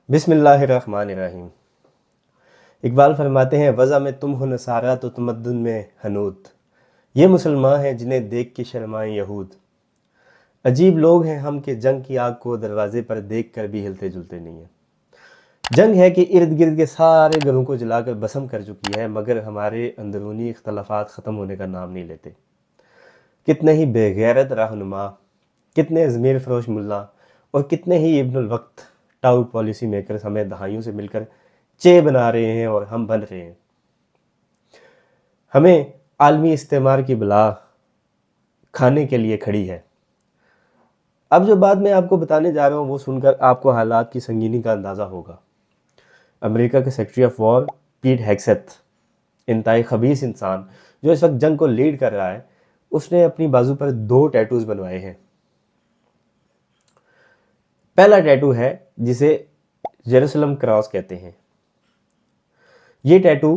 بسم اللہ الرحمن الرحیم۔ اقبال فرماتے ہیں وضع میں تم ہو نصارہ تو تمدن میں حنوت، یہ مسلمان ہیں جنہیں دیکھ کے شرمائیں یہود۔ عجیب لوگ ہیں ہم کہ جنگ کی آگ کو دروازے پر دیکھ کر بھی ہلتے جلتے نہیں ہیں۔ جنگ ہے کہ ارد گرد کے سارے گھروں کو جلا کر بھسم کر چکی ہے، مگر ہمارے اندرونی اختلافات ختم ہونے کا نام نہیں لیتے۔ کتنے ہی بے غیرت رہنما، کتنے ضمیر فروش ملا اور کتنے ہی ابن الوقت ٹاؤٹ پالیسی میکرز ہمیں دہائیوں سے مل کر چے بنا رہے ہیں اور ہم بن رہے ہیں۔ ہمیں عالمی استعمار کی بلا کھانے کے لیے کھڑی ہے۔ اب جو بات میں آپ کو بتانے جا رہا ہوں وہ سن کر آپ کو حالات کی سنگینی کا اندازہ ہوگا۔ امریکہ کے سیکرٹری آف وار پیٹ ہیگسیتھ، انتہائی خبیث انسان جو اس وقت جنگ کو لیڈ کر رہا ہے، اس نے اپنی بازو پر 2 ٹیٹوز بنوائے ہیں۔ پہلا ٹیٹو ہے جسے جیروسلم کراس کہتے ہیں۔ یہ ٹیٹو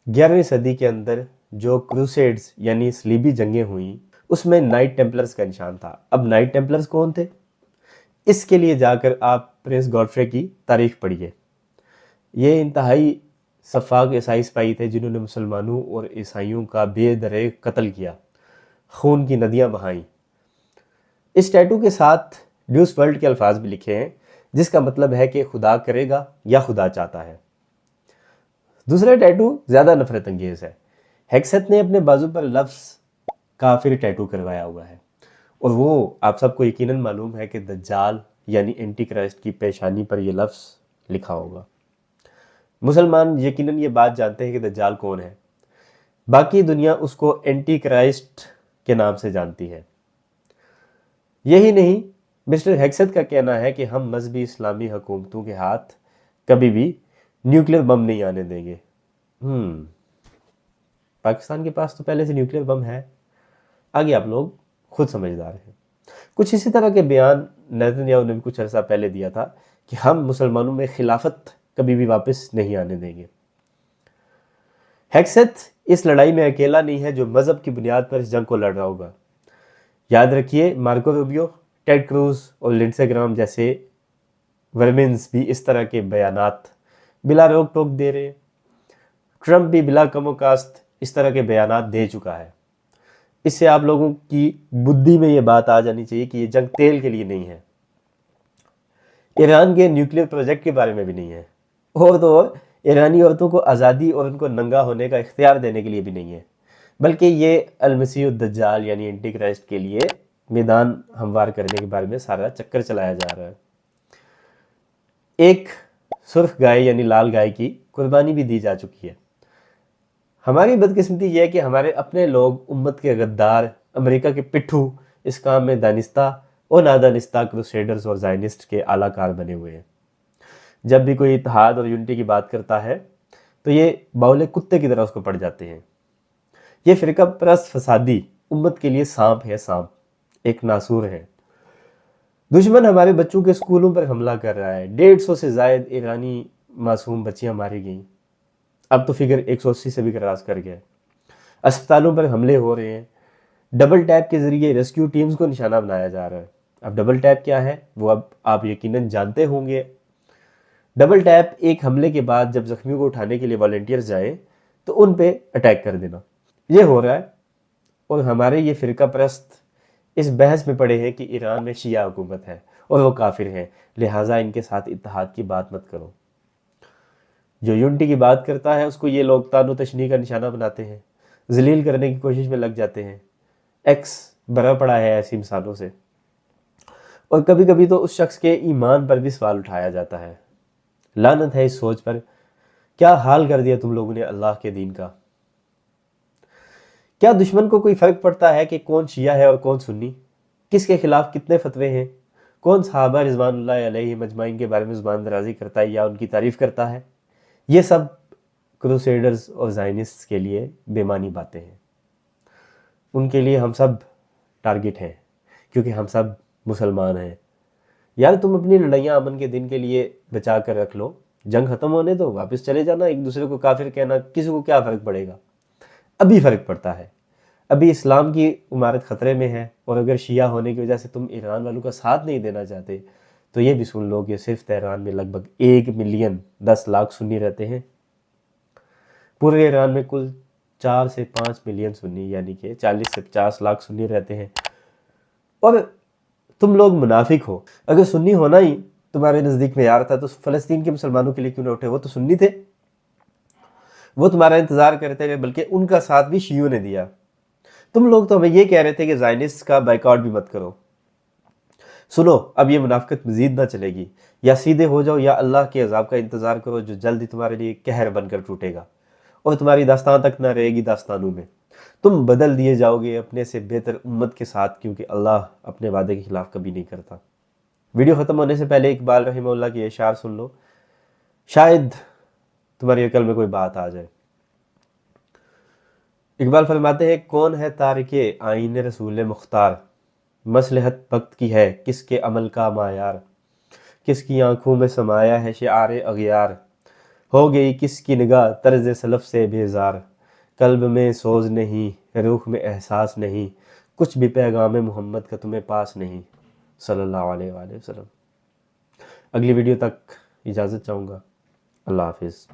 11ویں صدی کے اندر جو کروسیڈز یعنی صلیبی جنگیں ہوئیں اس میں نائٹ ٹیمپلرز کا نشان تھا۔ اب نائٹ ٹیمپلرز کون تھے؟ اس کے لیے جا کر آپ پرنس گاڈفرے کی تاریخ پڑھیے۔ یہ انتہائی سفاک عیسائی سپاہی تھے جنہوں نے مسلمانوں اور عیسائیوں کا بے دریغ قتل کیا، خون کی ندیاں بہائیں۔ اس ٹیٹو کے ساتھ ڈیوس ورلڈ کے الفاظ بھی لکھے ہیں، جس کا مطلب ہے کہ خدا کرے گا یا خدا چاہتا ہے۔ دوسرا ٹیٹو زیادہ نفرت انگیز ہے۔ ہیگسیتھ نے اپنے بازو پر لفظ کافر ٹیٹو کروایا ہوا ہے، اور وہ آپ سب کو یقیناً معلوم ہے کہ دجال یعنی اینٹی کرائسٹ کی پیشانی پر یہ لفظ لکھا ہوگا۔ مسلمان یقیناً یہ بات جانتے ہیں کہ دجال کون ہے، باقی دنیا اس کو اینٹی کرائسٹ کے نام سے جانتی ہے۔ یہی نہیں، مسٹر ہیگسیتھ کا کہنا ہے کہ ہم مذہبی اسلامی حکومتوں کے ہاتھ کبھی بھی نیوکلیر بم نہیں آنے دیں گے۔ پاکستان کے پاس تو پہلے سے نیوکلیر بم ہے، آگے آپ لوگ خود سمجھدار ہیں۔ کچھ اسی طرح کے بیان نیتن یاہو نے بھی کچھ عرصہ پہلے دیا تھا کہ ہم مسلمانوں میں خلافت کبھی بھی واپس نہیں آنے دیں گے۔ ہیگسیتھ اس لڑائی میں اکیلا نہیں ہے جو مذہب کی بنیاد پر اس جنگ کو لڑ رہا ہوگا۔ یاد رکھیے مارکو روبیو، ٹیڈ کروز اور لنڈسے گرام جیسے ورمنز بھی اس طرح کے بیانات بلا روک ٹوک دے رہے ہیں۔ ٹرمپ بھی بلا کم و کاست اس طرح کے بیانات دے چکا ہے۔ اس سے آپ لوگوں کی بدھی میں یہ بات آ جانی چاہیے کہ یہ جنگ تیل کے لیے نہیں ہے، ایران کے نیوکلیر پروجیکٹ کے بارے میں بھی نہیں ہے، اور تو اور ایرانی عورتوں کو آزادی اور ان کو ننگا ہونے کا اختیار دینے کے لیے بھی نہیں ہے، بلکہ یہ المسیح الدجال یعنی اینٹی کرائسٹ کے لیے میدان ہموار کرنے کے بارے میں سارا چکر چلایا جا رہا ہے۔ ایک سرخ گائے یعنی لال گائے کی قربانی بھی دی جا چکی ہے۔ ہماری بدقسمتی یہ ہے کہ ہمارے اپنے لوگ امت کے غدار، امریکہ کے پٹھو، اس کام میں دانستہ اور نادانستہ کروسیڈرز اور زائنسٹ کے اعلیٰ کار بنے ہوئے ہیں۔ جب بھی کوئی اتحاد اور یونٹی کی بات کرتا ہے تو یہ باولے کتے کی طرح اس کو پڑ جاتے ہیں۔ یہ فرقہ پرست فسادی امت کے لیے سانپ ہے، سانپ ایک ناسور ہے۔ دشمن ہمارے بچوں کے اسکولوں پر حملہ کر رہا ہے۔ 150 سے زائد ایرانی معصوم بچیاں ماری گئیں، اب تو فگر 180 سے بھی کراس کر گئے۔ اسپتالوں پر حملے ہو رہے ہیں۔ ڈبل ٹیپ کے ذریعے ریسکیو ٹیمز کو نشانہ بنایا جا رہا ہے۔ اب ڈبل ٹیپ کیا ہے وہ اب آپ یقیناً جانتے ہوں گے۔ ڈبل ٹیپ ایک حملے کے بعد جب زخمیوں کو اٹھانے کے لیے والنٹیئرز جائیں تو ان پہ اٹیک کر دینا، یہ ہو رہا ہے۔ اور ہمارے یہ فرقہ پرست اس بحث میں پڑے ہیں کہ ایران میں شیعہ حکومت ہے اور وہ کافر ہیں، لہٰذا ان کے ساتھ اتحاد کی بات مت کرو۔ جو یونٹی کی بات کرتا ہے اس کو یہ لوگ تان و تشنیع کا نشانہ بناتے ہیں، ذلیل کرنے کی کوشش میں لگ جاتے ہیں۔ ایکس بھرا پڑا ہے ایسی مثالوں سے، اور کبھی کبھی تو اس شخص کے ایمان پر بھی سوال اٹھایا جاتا ہے۔ لعنت ہے اس سوچ پر، کیا حال کر دیا تم لوگوں نے اللہ کے دین کا۔ کیا دشمن کو کوئی فرق پڑتا ہے کہ کون شیعہ ہے اور کون سنی، کس کے خلاف کتنے فتوے ہیں، کون صحابہ رضوان اللہ علیہ مجمعین کے بارے میں زبان درازی کرتا ہے یا ان کی تعریف کرتا ہے؟ یہ سب کروسیڈرز اور زائنسٹس کے لیے بے معنی باتیں ہیں۔ ان کے لیے ہم سب ٹارگٹ ہیں، کیونکہ ہم سب مسلمان ہیں۔ یار تم اپنی لڑائیاں امن کے دن کے لیے بچا کر رکھ لو، جنگ ختم ہونے دو، واپس چلے جانا۔ ایک دوسرے کو کافر کہنا کسی کو کیا فرق پڑے گا؟ ابھی فرق پڑتا ہے، ابھی اسلام کی عمارت خطرے میں ہے، اور اگر شیعہ ہونے کی وجہ سے تم ایران والوں کا ساتھ نہیں دینا چاہتے تو یہ بھی سن لو کہ صرف تہران میں لگ بھگ 1,10,00,000 سنی رہتے ہیں. پورے ایران میں کل 4 سے 5 ملین سنی، یعنی کہ 40 سے 50 لاکھ سنی رہتے ہیں. اور تم لوگ منافق ہو. اگر سنی ہونا ہی تمہارے نزدیک معیار تھا تو فلسطین کے مسلمانوں کے لیے کیوں نہ اٹھے؟ وہ تو سنی تھے، وہ تمہارا انتظار کرتے رہے، بلکہ ان کا ساتھ بھی شیعوں نے دیا. تم لوگ تو ہمیں یہ کہہ رہے تھے کہ زائنسٹ کا بائیکاٹ بھی مت کرو. سنو، اب یہ منافقت مزید نہ چلے گی. یا سیدھے ہو جاؤ یا اللہ کے عذاب کا انتظار کرو جو جلد ہی تمہارے لیے قہر بن کر ٹوٹے گا، اور تمہاری داستان تک نہ رہے گی داستانوں میں. تم بدل دیے جاؤ گے اپنے سے بہتر امت کے ساتھ، کیونکہ اللہ اپنے وعدے کے خلاف کبھی نہیں کرتا. ویڈیو ختم ہونے سے پہلے اقبال رحمہ اللہ کی اشعار سن لو، شاید تمہاری عقل میں کوئی بات آ جائے. اقبال فرماتے ہیں، کون ہے تارک آئین رسول مختار، مصلحت وقت کی ہے کس کے عمل کا معیار، کس کی آنکھوں میں سمایا ہے شعار اغیار، ہو گئی کس کی نگاہ طرز سلف سے بیزار، قلب میں سوز نہیں روح میں احساس نہیں، کچھ بھی پیغام محمد کا تمہیں پاس نہیں، صلی اللہ علیہ وآلہ وسلم. اگلی ویڈیو تک اجازت چاہوں گا. اللہ حافظ.